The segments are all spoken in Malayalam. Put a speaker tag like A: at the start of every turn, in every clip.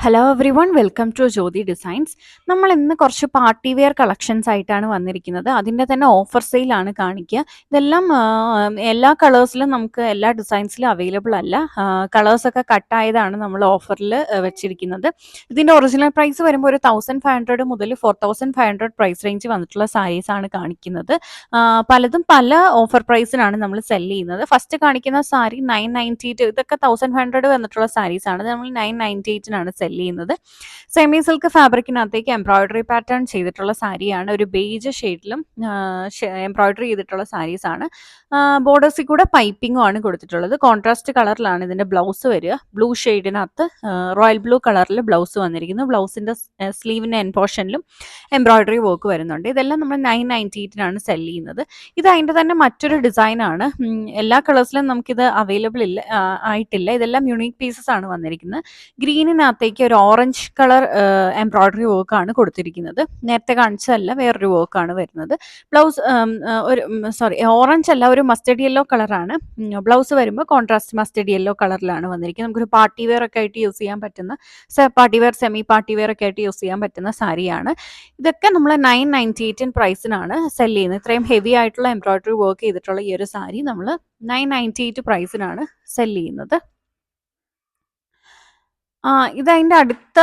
A: Hello everyone welcome to Jyothi designs. നമ്മൾ ഇന്ന് കുറച്ച് പാർട്ടി വെയർ കളക്ഷൻസ് ആയിട്ടാണ് വന്നിരിക്കുന്നത്. അതിൻ്റെ തന്നെ ഓഫർ സെയിലാണ് കാണിക്കുക. ഇതെല്ലാം എല്ലാ കളേഴ്സിലും നമുക്ക് എല്ലാ ഡിസൈൻസിലും അവൈലബിൾ അല്ല. കളേഴ്സൊക്കെ കട്ടായതാണ് നമ്മൾ ഓഫറിൽ വെച്ചിരിക്കുന്നത്. ഇതിൻ്റെ ഒറിജിനൽ പ്രൈസ് വരുമ്പോൾ ഒരു 1500 മുതൽ 4500 പ്രൈസ് റേഞ്ച് വന്നിട്ടുള്ള സാരീസാണ് കാണിക്കുന്നത്. പലതും പല ഓഫർ പ്രൈസിനാണ് നമ്മൾ സെല് ചെയ്യുന്നത്. ഫസ്റ്റ് കാണിക്കുന്ന സാരി 998, ഇതൊക്കെ 1500 വന്നിട്ടുള്ള സാരീസാണ്. നമ്മൾ 998 സെല് ചെയ്യുന്നത്. സെമി സിൽക്ക് ഫാബ്രിക്കിനകത്തേക്ക് എംബ്രോയിഡറി പാറ്റേൺ ചെയ്തിട്ടുള്ള സാരിയാണ്. ഒരു ബേജ് ഷെയ്ഡിലും എംബ്രോയിഡറി ചെയ്തിട്ടുള്ള സാരീസാണ്. ബോർഡേഴ്സിൽ കൂടെ പൈപ്പിംഗും ആണ് കൊടുത്തിട്ടുള്ളത്. കോൺട്രാസ്റ്റ് കളറിലാണ് ഇതിന്റെ ബ്ലൗസ് വരിക. ബ്ലൂ ഷെയ്ഡിനകത്ത് റോയൽ ബ്ലൂ കളറിൽ ബ്ലൗസ് വന്നിരിക്കുന്നു. ബ്ലൗസിന്റെ സ്ലീവിന്റെ എൻ പോർഷനിലും എംബ്രോയിഡറി വർക്ക് വരുന്നുണ്ട്. ഇതെല്ലാം നമ്മൾ 998 സെല് ചെയ്യുന്നത്. ഇത് അതിന്റെ തന്നെ മറ്റൊരു ഡിസൈൻ ആണ്. എല്ലാ കളേഴ്സിലും നമുക്കിത് അവൈലബിൾ ഇല്ല ആയിട്ടില്ല. ഇതെല്ലാം യുണീക്ക് പീസസ് ആണ് വന്നിരിക്കുന്നത്. ഗ്രീനിനകത്തേക്ക് ഒരു ഓറഞ്ച് കളർ എംബ്രോയിഡറി വർക്കാണ് കൊടുത്തിരിക്കുന്നത്. നേരത്തെ കാണിച്ചതല്ല, വേറൊരു വർക്കാണ് വരുന്നത്. ബ്ലൗസ് ഓറഞ്ച് അല്ല, ഒരു മസ്റ്റർഡ് യെല്ലോ കളറാണ്. ബ്ലൗസ് വരുമ്പോൾ കോൺട്രാസ്റ്റ് മസ്റ്റർഡ് യെല്ലോ കളറിലാണ് വന്നിരിക്കുന്നത്. നമുക്കൊരു പാർട്ടി വെയർ ഒക്കെ ആയിട്ട് യൂസ് ചെയ്യാൻ പറ്റുന്ന, party wear semi party wear ഒക്കെ ആയിട്ട് യൂസ് ചെയ്യാൻ പറ്റുന്ന സാരിയാണ്. ഇതൊക്കെ നമ്മൾ 998 പ്രൈസിനാണ് സെല് ചെയ്യുന്നത്. ഇത്രയും ഹെവി ആയിട്ടുള്ള എംബ്രോയിഡറി വർക്ക് ചെയ്തിട്ടുള്ള ഈ ഒരു സാരി നമ്മൾ 998 പ്രൈസിനാണ് സെല് ചെയ്യുന്നത്. ഇതതിൻ്റെ അടുത്ത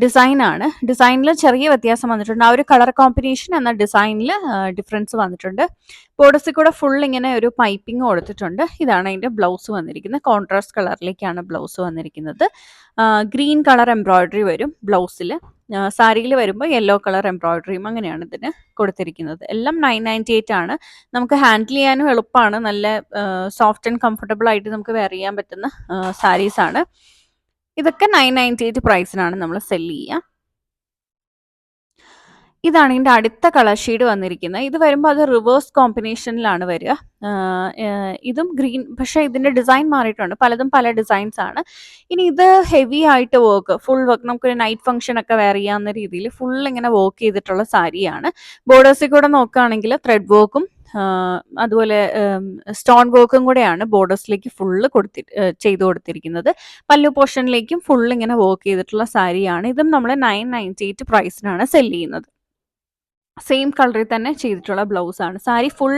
A: ഡിസൈനാണ്. ഡിസൈനിൽ ചെറിയ വ്യത്യാസം വന്നിട്ടുണ്ട്. ആ ഒരു കളർ കോമ്പിനേഷൻ എന്ന ഡിസൈനിൽ ഡിഫറൻസ് വന്നിട്ടുണ്ട്. ബോർഡേഴ്സിൽ കൂടെ ഫുൾ ഇങ്ങനെ ഒരു പൈപ്പിംഗ് കൊടുത്തിട്ടുണ്ട്. ഇതാണ് അതിൻ്റെ ബ്ലൗസ് വന്നിരിക്കുന്നത്. കോൺട്രാസ്റ്റ് കളറിലേക്കാണ് ബ്ലൗസ് വന്നിരിക്കുന്നത്. ഗ്രീൻ കളർ എംബ്രോയിഡറി വരും ബ്ലൗസിൽ. സാരിയിൽ വരുമ്പോൾ യെല്ലോ കളർ എംബ്രോയിഡറിയും അങ്ങനെയാണ് ഇതിന് കൊടുത്തിരിക്കുന്നത്. എല്ലാം 998 ആണ്. നമുക്ക് ഹാൻഡിൽ ചെയ്യാനും എളുപ്പമാണ്. നല്ല സോഫ്റ്റ് ആൻഡ് കംഫർട്ടബിൾ ആയിട്ട് നമുക്ക് വെയർ ചെയ്യാൻ പറ്റുന്ന സാരീസാണ്. ഇതൊക്കെ 998 പ്രൈസിനാണ് നമ്മൾ സെല് ചെയ്യുക. ഇതാണ് ഇതിൻ്റെ അടുത്ത കളർ ഷെയ്ഡ് വന്നിരിക്കുന്നത്. ഇത് വരുമ്പോൾ അത് റിവേഴ്സ് കോമ്പിനേഷനിലാണ് വരിക. ഇതും ഗ്രീൻ, പക്ഷേ ഇതിൻ്റെ ഡിസൈൻ മാറിയിട്ടുണ്ട്. പലതും പല ഡിസൈൻസ് ആണ്. ഇനി ഇത് ഹെവി ആയിട്ട് വർക്ക്, ഫുൾ വർക്ക്, നമുക്കൊരു നൈറ്റ് ഫംഗ്ഷൻ ഒക്കെ വെയർ ചെയ്യാവുന്ന രീതിയിൽ ഫുൾ ഇങ്ങനെ വർക്ക് ചെയ്തിട്ടുള്ള സാരിയാണ്. ബോർഡേഴ്സിൽ കൂടെ നോക്കുകയാണെങ്കിൽ ത്രെഡ് വർക്കും അതുപോലെ സ്റ്റോൺ വർക്കും കൂടെയാണ് ബോർഡേഴ്സിലേക്ക് ഫുള്ള് ചെയ്തു കൊടുത്തിരിക്കുന്നത്. പല്ലു പോർഷനിലേക്കും ഫുൾ ഇങ്ങനെ വർക്ക് ചെയ്തിട്ടുള്ള സാരിയാണ്. ഇതും നമ്മൾ 998 പ്രൈസിനാണ് സെല് ചെയ്യുന്നത്. സെയിം കളറിൽ തന്നെ ചെയ്തിട്ടുള്ള ബ്ലൗസ് ആണ്. സാരി ഫുൾ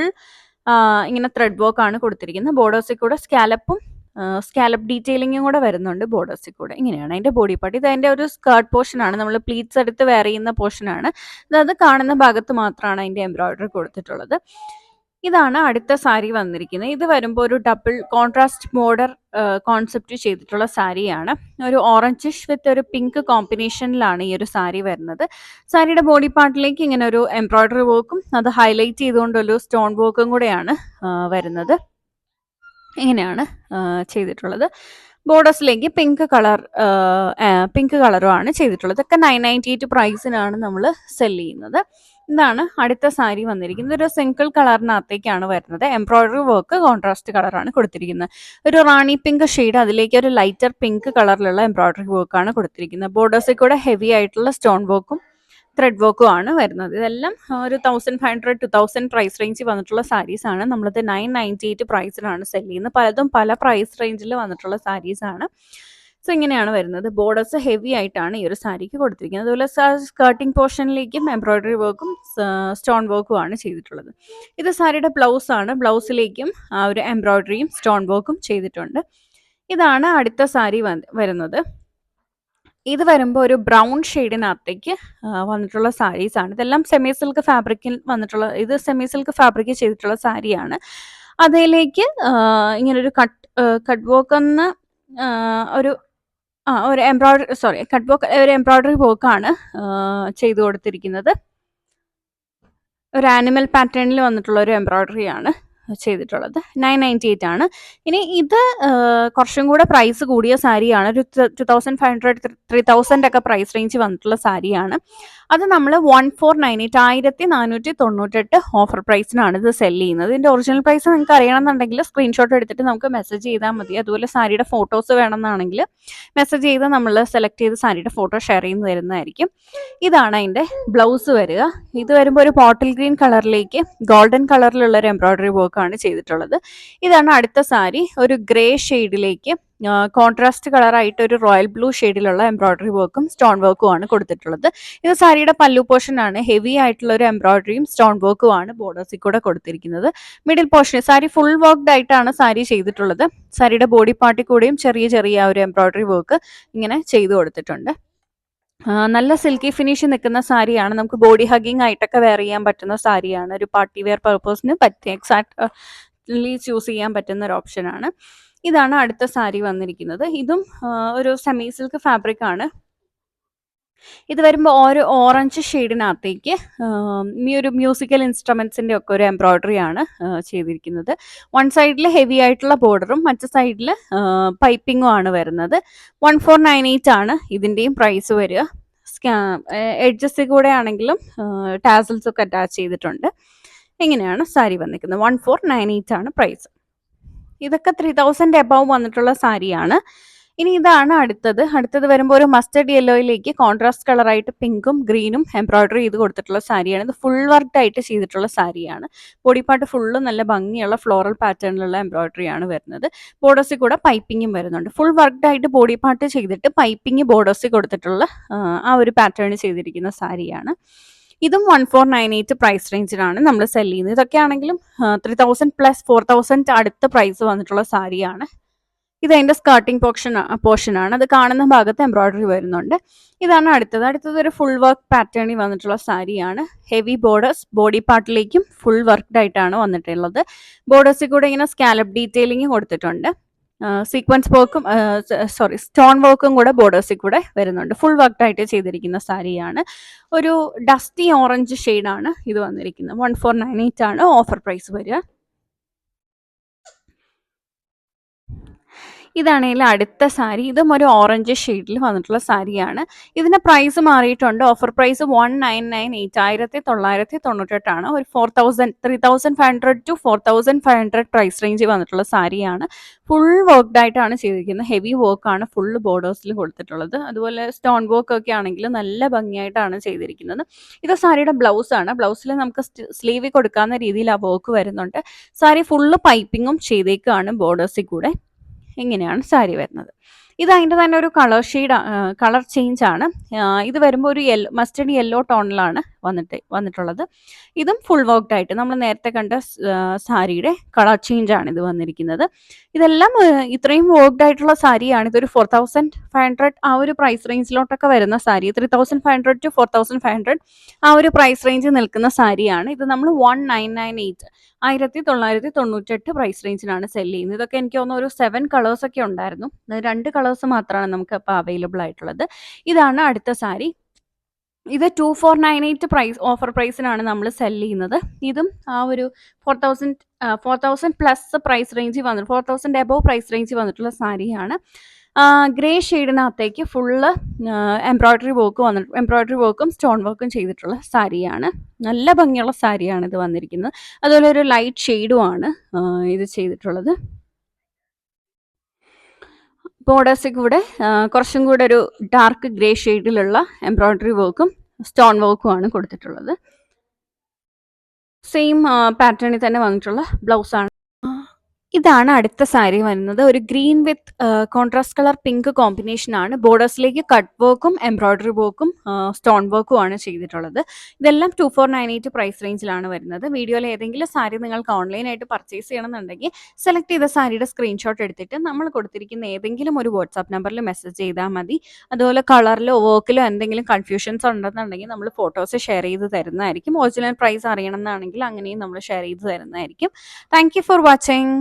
A: ഇങ്ങനെ ത്രെഡ് വർക്ക് ആണ് കൊടുത്തിരിക്കുന്നത്. ബോർഡേഴ്സിൽ കൂടെ സ്കാലപ്പ് ഡീറ്റെയിലിങ്ങും കൂടെ വരുന്നുണ്ട് ബോർഡേഴ്സിൽ കൂടെ. ഇങ്ങനെയാണ് അതിൻ്റെ ബോഡി പാർട്ട്. ഇത് അതിൻ്റെ ഒരു സ്കേർട്ട് പോർഷൻ ആണ്. നമ്മൾ പ്ലീറ്റ്സ് എടുത്ത് വെയർ ചെയ്യുന്ന പോർഷൻ ആണ്. അത് കാണുന്ന ഭാഗത്ത് മാത്രമാണ് അതിൻ്റെ എംബ്രോയിഡറി കൊടുത്തിട്ടുള്ളത്. ഇതാണ് അടുത്ത സാരി വന്നിരിക്കുന്നത്. ഇത് വരുമ്പോൾ ഒരു ഡബിൾ കോൺട്രാസ്റ്റ് ബോർഡർ കോൺസെപ്റ്റ് ചെയ്തിട്ടുള്ള സാരിയാണ്. ഒരു ഓറഞ്ചിഷ് വിത്ത് ഒരു പിങ്ക് കോമ്പിനേഷനിലാണ് ഈ ഒരു സാരി വരുന്നത്. സാരിയുടെ ബോഡി പാർട്ടിലേക്ക് ഇങ്ങനെ ഒരു എംബ്രോയിഡറി വർക്കും അത് ഹൈലൈറ്റ് ചെയ്തുകൊണ്ടൊരു സ്റ്റോൺ വർക്കും കൂടെയാണ് വരുന്നത്. ഇങ്ങനെയാണ് ചെയ്തിട്ടുള്ളത്. ബോർഡേഴ്സിലേക്ക് പിങ്ക് കളറുമാണ് ചെയ്തിട്ടുള്ളത്. ഇതൊക്കെ 998 പ്രൈസിനാണ് നമ്മൾ സെല് ചെയ്യുന്നത്. ഇതാണ് അടുത്ത സാരി വന്നിരിക്കുന്നത്. ഒരു സിംഗിൾ കളറിനകത്തേക്കാണ് വരുന്നത്. എംബ്രോയിഡറി വർക്ക് കോൺട്രാസ്റ്റ് കളറാണ് കൊടുത്തിരിക്കുന്നത്. ഒരു റാണി പിങ്ക് ഷെയ്ഡ്, അതിലേക്ക് ഒരു ലൈറ്റർ പിങ്ക് കളറിലുള്ള എംബ്രോയിഡറി വർക്കാണ് കൊടുത്തിരിക്കുന്നത്. ബോർഡേഴ്സിൽ കൂടെ ഹെവി ആയിട്ടുള്ള സ്റ്റോൺ വർക്കും ത്രെഡ് വർക്കും ആണ് വരുന്നത്. ഇതെല്ലാം ഒരു 1500 to 1000 പ്രൈസ് റേഞ്ച് വന്നിട്ടുള്ള സാരീസാണ്. നമ്മളത് 998 പ്രൈസിനാണ് സെല് ചെയ്യുന്നത്. പലതും പല പ്രൈസ് റേഞ്ചിൽ വന്നിട്ടുള്ള സാരീസാണ്. സോ ഇങ്ങനെയാണ് വരുന്നത്. ബോർഡേഴ്സ് ഹെവി ആയിട്ടാണ് ഈ ഒരു സാരിക്ക് കൊടുത്തിരിക്കുന്നത്. അതുപോലെ സ്കേർട്ടിംഗ് പോർഷനിലേക്കും എംബ്രോയിഡറി വർക്കും സ്റ്റോൺ വർക്കും ആണ് ചെയ്തിട്ടുള്ളത്. ഇത് സാരിയുടെ ബ്ലൗസ് ആണ്. ബ്ലൗസിലേക്കും ആ ഒരു എംബ്രോയിഡറിയും സ്റ്റോൺ വർക്കും ചെയ്തിട്ടുണ്ട്. ഇതാണ് അടുത്ത സാരി വരുന്നത്. ഇത് വരുമ്പോൾ ഒരു ബ്രൗൺ ഷെയ്ഡിനകത്തേക്ക് വന്നിട്ടുള്ള സാരീസാണ്. ഇതെല്ലാം സെമി സിൽക്ക് ഫാബ്രിക്കിൽ വന്നിട്ടുള്ള, ഇത് സെമി സിൽക്ക് ഫാബ്രിക് ചെയ്തിട്ടുള്ള സാരിയാണ്. അതിലേക്ക് ഇങ്ങനൊരു കട്ട് വർക്ക് എന്ന ഒരു എംബ്രോയിഡറി വർക്കാണ് ചെയ്തു കൊടുത്തിരിക്കുന്നത്. ഒരു ആനിമൽ പാറ്റേണിൽ വന്നിട്ടുള്ള ഒരു എംബ്രോയിഡറി ആണ് ചെയ്തിട്ടുള്ളത്. 998 ആണ്. ഇനി ഇത് കുറച്ചും കൂടെ പ്രൈസ് കൂടിയ സാരിയാണ്. ഒരു 2500 3000 ഒക്കെ പ്രൈസ് റേഞ്ച് വന്നിട്ടുള്ള സാരിയാണ്. അത് നമ്മൾ 1498 1498 ഓഫർ പ്രൈസിനാണ് ഇത് സെല് ചെയ്യുന്നത്. ഇതിൻ്റെ ഒറിജിനൽ പ്രൈസ് നിങ്ങൾക്ക് അറിയണമെന്നുണ്ടെങ്കിൽ സ്ക്രീൻഷോട്ട് എടുത്തിട്ട് നമുക്ക് മെസ്സേജ് ചെയ്താൽ മതി. അതുപോലെ സാരിയുടെ ഫോട്ടോസ് വേണമെന്നാണെങ്കിൽ മെസ്സേജ് ചെയ്ത് നമ്മൾ സെലക്ട് ചെയ്ത് സാരിയുടെ ഫോട്ടോ ഷെയർ ചെയ്ത് തരുന്നതായിരിക്കും. ഇതാണ് അതിൻ്റെ ബ്ലൗസ് വരിക. ഇത് വരുമ്പോൾ ഒരു ബോട്ടിൽ ഗ്രീൻ കളറിലേക്ക് ഗോൾഡൻ കളറിലുള്ള ഒരു എംബ്രോയിഡറി വർക്ക് വർക്കാണ് ചെയ്തിട്ടുള്ളത്. ഇതാണ് അടുത്ത സാരി. ഒരു ഗ്രേ ഷെയ്ഡിലേക്ക് കോൺട്രാസ്റ്റ് കളറായിട്ട് ഒരു റോയൽ ബ്ലൂ ഷെയ്ഡിലുള്ള എംബ്രോയിഡറി വർക്കും സ്റ്റോൺ വർക്കും ആണ് കൊടുത്തിട്ടുള്ളത്. ഇത് സാരിയുടെ പല്ലു പോർഷൻ ആണ്. ഹെവി ആയിട്ടുള്ള ഒരു എംബ്രോയിഡറിയും സ്റ്റോൺ വർക്കും ആണ് ബോർഡേഴ്സിൽ കൂടെ കൊടുത്തിരിക്കുന്നത്. Middle portion sari full worked ആയിട്ടാണ് സാരി ചെയ്തിട്ടുള്ളത്. സാരിയുടെ ബോഡി പാർട്ടിൽ കൂടെയും ചെറിയ ചെറിയ ഒരു എംബ്രോയിഡറി വർക്ക് ഇങ്ങനെ ചെയ്തു കൊടുത്തിട്ടുണ്ട്. നല്ല സിൽക്കി ഫിനിഷ് നിൽക്കുന്ന സാരിയാണ്. നമുക്ക് ബോഡി ഹഗ്ഗിങ് ആയിട്ടൊക്കെ വെയർ ചെയ്യാൻ പറ്റുന്ന സാരിയാണ്. ഒരു പാർട്ടി വെയർ പർപ്പസിന് പറ്റിയ എക്സാക്ട്ലി ചൂസ് ചെയ്യാൻ പറ്റുന്ന ഒരു ഓപ്ഷനാണ്. ഇതാണ് അടുത്ത സാരി വന്നിരിക്കുന്നത്. ഇതും ഒരു സെമി സിൽക്ക് ഫാബ്രിക് ആണ്. ഇത് വരുമ്പോൾ ഒരു ഓറഞ്ച് ഷെയ്ഡിനകത്തേക്ക് ഈ ഒരു മ്യൂസിക്കൽ ഇൻസ്ട്രുമെന്റ്സിന്റെ ഒക്കെ ഒരു എംബ്രോയിഡറി ആണ് ചെയ്തിരിക്കുന്നത്. വൺ സൈഡിൽ ഹെവി ആയിട്ടുള്ള ബോർഡറും മറ്റു സൈഡിൽ പൈപ്പിങ്ങും ആണ് വരുന്നത്. 1498 ആണ് ഇതിന്റെയും പ്രൈസ് വരിക. എഡ്ജസിൽ കൂടെ ആണെങ്കിലും ടാസൽസ് ഒക്കെ അറ്റാച്ച് ചെയ്തിട്ടുണ്ട്. ഇങ്ങനെയാണ് സാരി വന്നിരിക്കുന്നത്. 1498 ആണ് പ്രൈസ്. ഇതൊക്കെ 3000 എബവ് വന്നിട്ടുള്ള സാരിയാണ്. ഇനി ഇതാണ് അടുത്തത് വരുമ്പോൾ ഒരു മസ്റ്റർഡ് യെല്ലോയിലേക്ക് കോൺട്രാസ്റ്റ് കളറായിട്ട് പിങ്കും ഗ്രീനും എംബ്രോയിഡറി ചെയ്ത് കൊടുത്തിട്ടുള്ള സാരിയാണ്. ഇത് ഫുൾ വർക്ക്ഡ് ആയിട്ട് ചെയ്തിട്ടുള്ള സാരിയാണ്. ബോഡി പാർട്ട് ഫുള്ള് നല്ല ഭംഗിയുള്ള ഫ്ലോറൽ പാറ്റേണിലുള്ള എംബ്രോയിഡറി ആണ് വരുന്നത്. ബോർഡേഴ്സിൽ കൂടെ പൈപ്പിങ്ങും വരുന്നുണ്ട്. ഫുൾ വർക്ക്ഡ് ആയിട്ട് ബോഡി പാർട്ട് ചെയ്തിട്ട് പൈപ്പിംഗ് ബോർഡേഴ്സിൽ കൊടുത്തിട്ടുള്ള ആ ഒരു പാറ്റേൺ ചെയ്തിരിക്കുന്ന സാരിയാണ്. ഇതും 1498 പ്രൈസ് റേഞ്ചിലാണ് നമ്മൾ സെല് ചെയ്യുന്നത്. ഇതൊക്കെ ആണെങ്കിലും 3000 പ്ലസ് 4000 അടുത്ത പ്രൈസ് വന്നിട്ടുള്ള സാരിയാണ്. ഇത് അതിന്റെ സ്കർട്ടിംഗ് പോർഷൻ ആണ്. അത് കാണുന്ന ഭാഗത്ത് എംബ്രോയിഡറി വരുന്നുണ്ട്. ഇതാണ് അടുത്തത് ഒരു ഫുൾ വർക്ക് പാറ്റേണിൽ വന്നിട്ടുള്ള സാരിയാണ്. ഹെവി ബോർഡേഴ്സ് ബോഡി പാർട്ടിലേക്കും ഫുൾ വർക്ക്ഡ് ആയിട്ടാണ് വന്നിട്ടുള്ളത്. ബോർഡേഴ്സിൽ കൂടെ ഇങ്ങനെ സ്കാലപ്പ് ഡീറ്റെയിലിംഗ് കൊടുത്തിട്ടുണ്ട്. സീക്വൻസ് വർക്കും സ്റ്റോൺ വർക്കും കൂടെ ബോർഡേഴ്സിൽ കൂടെ വരുന്നുണ്ട്. ഫുൾ വർക്ക്ഡ് ആയിട്ട് ചെയ്തിരിക്കുന്ന സാരിയാണ്. ഒരു ഡസ്റ്റി ഓറഞ്ച് ഷെയ്ഡാണ് ഇത് വന്നിരിക്കുന്നത്. 1498 ആണ് ഓഫർ പ്രൈസ് വരിക. ഇതാണെങ്കിൽ അടുത്ത സാരി. ഇതും ഒരു ഓറഞ്ച് ഷെയ്ഡിൽ വന്നിട്ടുള്ള സാരിയാണ്. ഇതിന്റെ പ്രൈസ് മാറിയിട്ടുണ്ട്. ഓഫർ പ്രൈസ് 1998 1998 ആണ്. ഒരു 3500 to 4500 പ്രൈസ് റേഞ്ച് വന്നിട്ടുള്ള സാരിയാണ്. ഫുൾ വർക്ക്ഡ് ആയിട്ടാണ് ചെയ്തിരിക്കുന്നത്. ഹെവി വർക്കാണ് ഫുള്ള് ബോർഡേഴ്സിൽ കൊടുത്തിട്ടുള്ളത്. അതുപോലെ സ്റ്റോൺ വർക്ക് ഒക്കെ ആണെങ്കിൽ നല്ല ഭംഗിയായിട്ടാണ് ചെയ്തിരിക്കുന്നത്. ഇത് സാരിയുടെ ബ്ലൗസ് ആണ്. ബ്ലൗസിൽ നമുക്ക് സ്ലീവിൽ കൊടുക്കാവുന്ന രീതിയിൽ ആ വർക്ക് വരുന്നുണ്ട്. സാരി ഫുള്ള് പൈപ്പിങ്ങും ചെയ്തേക്കാണ് ബോർഡേഴ്സിൽ കൂടെ. ഇങ്ങനെയാണ് സാരി വരുന്നത്. ഇത് അതിൻ്റെ തന്നെ ഒരു കളർ ചേഞ്ച് ആണ്. ഇത് വരുമ്പോൾ ഒരു മസ്റ്റർഡ് യെല്ലോ ടോണിലാണ് വന്നിട്ടുള്ളത്. ഇതും ഫുൾ വർക്ക്ഡ് ആയിട്ട് നമ്മൾ നേരത്തെ കണ്ട സാരിയുടെ കളർ ചേഞ്ച് ആണ് ഇത് വന്നിരിക്കുന്നത്. ഇതെല്ലാം ഇത്രയും വർക്ക്ഡ് ആയിട്ടുള്ള സാരിയാണ്. ഇതൊരു 4500 ആ ഒരു പ്രൈസ് റേഞ്ചിലോട്ടൊക്കെ വരുന്ന സാരി. 3500 to 4500 ആ ഒരു പ്രൈസ് റേഞ്ച് നിൽക്കുന്ന സാരിയാണ്. ഇത് നമ്മൾ 1998 1998 പ്രൈസ് റേഞ്ചിനാണ് സെല് ചെയ്യുന്നത്. ഇതൊക്കെ എനിക്ക് തോന്നുന്നു ഒരു 7 കളേഴ്സ് ഒക്കെ ഉണ്ടായിരുന്നു. 2 കളേഴ്സ് മാത്രമാണ് നമുക്ക് ഇപ്പോൾ അവൈലബിൾ ആയിട്ടുള്ളത്. ഇതാണ് അടുത്ത സാരി. ഇത് 2498 ഓഫർ പ്രൈസിനാണ് നമ്മൾ സെല് ചെയ്യുന്നത്. ഇതും ആ ഒരു 4000 പ്ലസ് പ്രൈസ് റേഞ്ചിൽ 4000 എബവ് പ്രൈസ് റേഞ്ചിൽ വന്നിട്ടുള്ള സാരിയാണ്. ഗ്രേ ഷെയ്ഡിനകത്തേക്ക് ഫുള്ള് എംബ്രോയിഡറി വർക്കും സ്റ്റോൺ വർക്കും ചെയ്തിട്ടുള്ള സാരിയാണ്. നല്ല ഭംഗിയുള്ള സാരിയാണ് ഇത് വന്നിരിക്കുന്നത്. അതുപോലെ ഒരു ലൈറ്റ് ഷെയ്ഡുമാണ് ഇത് ചെയ്തിട്ടുള്ളത്. ബോർഡേഴ്സിൽ കൂടെ കുറച്ചും കൂടെ ഒരു ഡാർക്ക് ഗ്രേ ഷെയ്ഡിലുള്ള എംബ്രോയിഡറി വർക്കും സ്റ്റോൺ വർക്കും ആണ് കൊടുത്തിട്ടുള്ളത്. സെയിം പാറ്റേണിൽ തന്നെ വന്നിട്ടുള്ള ബ്ലൗസാണ്. ഇതാണ് അടുത്ത സാരി വരുന്നത്. ഒരു ഗ്രീൻ വിത്ത് കോൺട്രാസ്റ്റ് കളർ പിങ്ക് കോമ്പിനേഷൻ ആണ്. ബോർഡേഴ്സിലേക്ക് കട്ട് വർക്കും എംബ്രോയിഡറി വർക്കും സ്റ്റോൺ വർക്കും ആണ് ചെയ്തിട്ടുള്ളത്. ഇതെല്ലാം 2498 പ്രൈസ് റേഞ്ചിലാണ് വരുന്നത്. വീഡിയോയിൽ ഏതെങ്കിലും സാരി നിങ്ങൾക്ക് ഓൺലൈനായിട്ട് പർച്ചേസ് ചെയ്യണമെന്നുണ്ടെങ്കിൽ സെലക്ട് ചെയ്ത സാരിയുടെ സ്ക്രീൻഷോട്ട് എടുത്തിട്ട് നമ്മൾ കൊടുത്തിരിക്കുന്ന ഏതെങ്കിലും ഒരു വാട്സാപ്പ് നമ്പറിൽ മെസ്സേജ് ചെയ്താൽ മതി. അതുപോലെ കളറിലോ വർക്കിലോ എന്തെങ്കിലും കൺഫ്യൂഷൻസ് ഉണ്ടെന്നുണ്ടെങ്കിൽ നമ്മൾ ഫോട്ടോസ് ഷെയർ ചെയ്ത് തരുന്നതായിരിക്കും. ഒറിജിനൽ പ്രൈസ് അറിയണമെന്നാണെങ്കിൽ അങ്ങനെയും നമ്മൾ ഷെയർ ചെയ്ത് തരുന്നതായിരിക്കും. Thank you for watching.